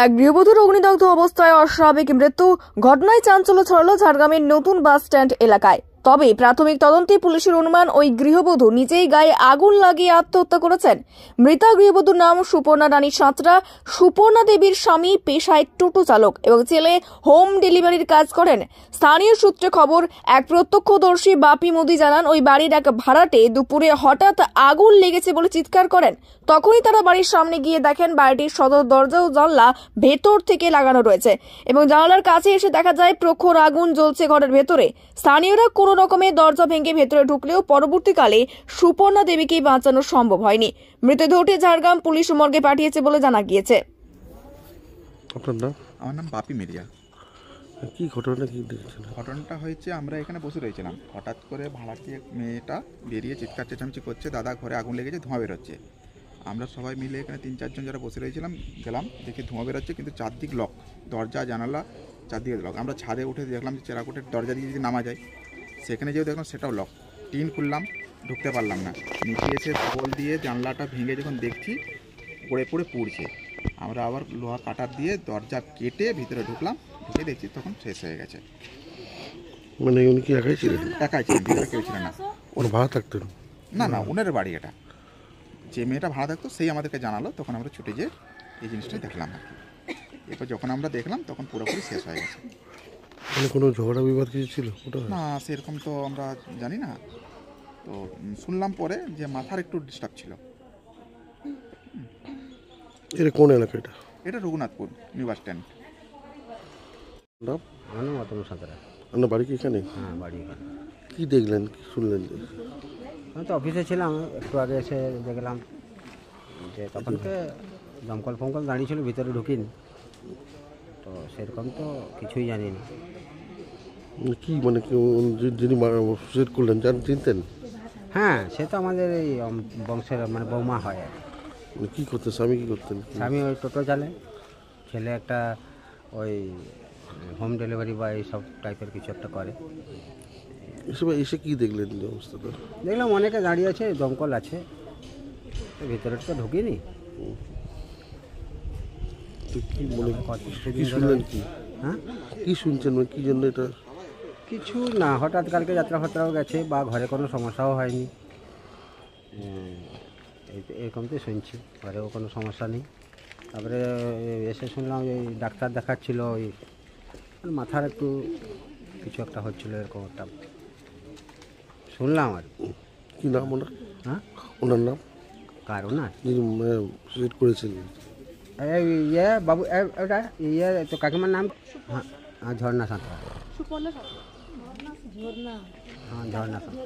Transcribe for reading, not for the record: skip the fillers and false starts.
এক গৃহবধূর অগ্নিদগ্ধ অবস্থায় অস্বাভাবিক মৃত্যু ঘটনায় চাঞ্চল্য ছড়ালো ঝাড়গ্রামের নতুন বাস স্ট্যান্ড এলাকায়। তবে প্রাথমিক তদন্তে পুলিশের অনুমান ওই গৃহবধূ নিজেই গায়ে আগুন লাগিয়ে আত্মহত্যা করেছেন। মৃতা গৃহবধূর নাম সুপর্ণা রানী সাঁতরা। সুপর্ণা দেবীর স্বামী পেশায় টোটো চালক এবং ছেলে হোম ডেলিভারির কাজ করেন। স্থানীয় সূত্রে খবর, এক প্রত্যক্ষদর্শী বাপি মোদি জানান, ওই বাড়ির এক ভাড়াটে দুপুরে হঠাৎ আগুন লেগেছে বলে চিৎকার করেন। তখনই তারা বাড়ির সামনে গিয়ে দেখেন বাড়িটির সদর দরজা ও জানলা ভেতর থেকে লাগানো রয়েছে এবং জানালার কাছে এসে দেখা যায় প্রখর আগুন জ্বলছে ঘরের ভেতরে। স্থানীয়রা কোনো রকমে দরজা ভেঙে ভেতরে ঢুকলেও পরবর্তীকালে সুপর্ণা দেবীকে বাঁচানো সম্ভব হয়নি। মৃতদেহটি ঝাড়গ্রাম পুলিশ মর্গে পাঠিয়েছে বলে জানা গিয়েছে। আপনার নাম? আমার নাম বাপি মিরিয়া। কি ঘটনা, কি দেখছেন? ঘটনাটা হয়েছে, আমরা এখানে বসে রয়েছিলাম, হঠাৎ করে ভাড়াটিয়া মেয়েটা বেরিয়ে চিৎকার চেঁচামেচি করছে, দাদা ঘরে আগুন লেগেছে, ধোঁয়া বেরোচ্ছে। আমরা সবাই মিলে এখানে 3-4 জন যারা বসে রয়েছিলাম গেলাম, দেখি ধোঁয়া বেরোচ্ছে, কিন্তু চারদিক লক, দরজা জানালা চারদিকে লক। আমরা ছাদে উঠে দেখলাম যে চেরাকোটের দরজা দিয়ে যদি নামা যায়, সেখানে যেও দেখলাম সেটাও লক। টিন খুললাম, ঢুকতে পারলাম না। নিচে এসে খোল দিয়ে জানলাটা ভেঙে যখন দেখছি পড়ে পড়ে পুড়ছে, আমরা আবার লোহা কাটার দিয়ে দরজা কেটে ভিতরে ঢুকলাম, ঢুকে দেখছি তখন শেষ হয়ে গেছে। মানে উনি কি একাই ছিলেন? একাই ছিলেন, ভিতরে কেউ ছিলেন না। ওর ভাড়া থাকতেন? না না, ওনার বাড়ি এটা। যে মেয়েটা ভাড়া থাকতো সেই আমাদেরকে জানালো, তখন আমরা ছুটে যেয়ে এই জিনিসটাই দেখলাম আর কি। এরপর যখন আমরা দেখলাম তখন পুরোপুরি শেষ হয়ে গেছে। মানে কোনো ঝগড়া বিবাদ কিছু ছিল ওটা? না, সেরকম তো আমরা জানি না। তো শুনলাম পরে যে মাথার একটু ডিস্টার্ব ছিল। এটা কোন এলাকা এটা? এটা রঘুনাথপুর নিউ বাস স্ট্যান্ড। নাম? আমার নাম অতনু সাঁতরা। আপনার বাড়ি কি এখানে? হ্যাঁ, বাড়ি এখানে। কি দেখলেন, কি শুনলেন? আমি তো অফিসে ছিলাম, একটু আগে এসে দেখলাম যে তখনকে দমকল ফমকল দাঁড়িয়ে ছিল, ভিতরে ঢুকিনি, তো সেরকম তো কিছুই জানি না। কি মানে যিনি সুসাইড করলেন চিনতেন? হ্যাঁ, সে তো আমাদের এই বংশের মানে বৌমা হয় আর কি। কী করতেন স্বামী, কী করতেন? স্বামী ওই টোটো চালে, ছেলে একটা ওই হোম ডেলিভারি বা এইসব টাইপের কিছু একটা করে। এসব এসে কী দেখলেন যে অবস্থাটা? দেখলাম অনেকে দাঁড়িয়ে আছে, দমকল আছে, ভিতরে তো ঢুকিনি। তো কী মনে কী শুনলেন? কি হ্যাঁ, কী শুনছেন, মানে কী জন্য এটা? কিছু না, হঠাৎ কালকে যাত্রা ফাত্রাও গেছে বা ঘরে কোনো সমস্যাও হয়নি, এরকম তো শুনছি, ঘরেও কোনো সমস্যা নেই। তারপরে এসে শুনলাম ওই ডাক্তার দেখাচ্ছিল, ওই মাথার একটু কিছু একটা হচ্ছিলো, এরকম একটা শুনলাম আর কি। কী নাম ওনার? হ্যাঁ, ওনার নাম? কার? ওনার যিনি সুসাইড করেছেন? ইয়ে বাবু, ওটা ইয়ে তো কাকিমার নাম? হ্যাঁ হ্যাঁ, ঝর্ণা সাঁতরা। হ্যাঁ, ঝর্ণা সাঁতরা।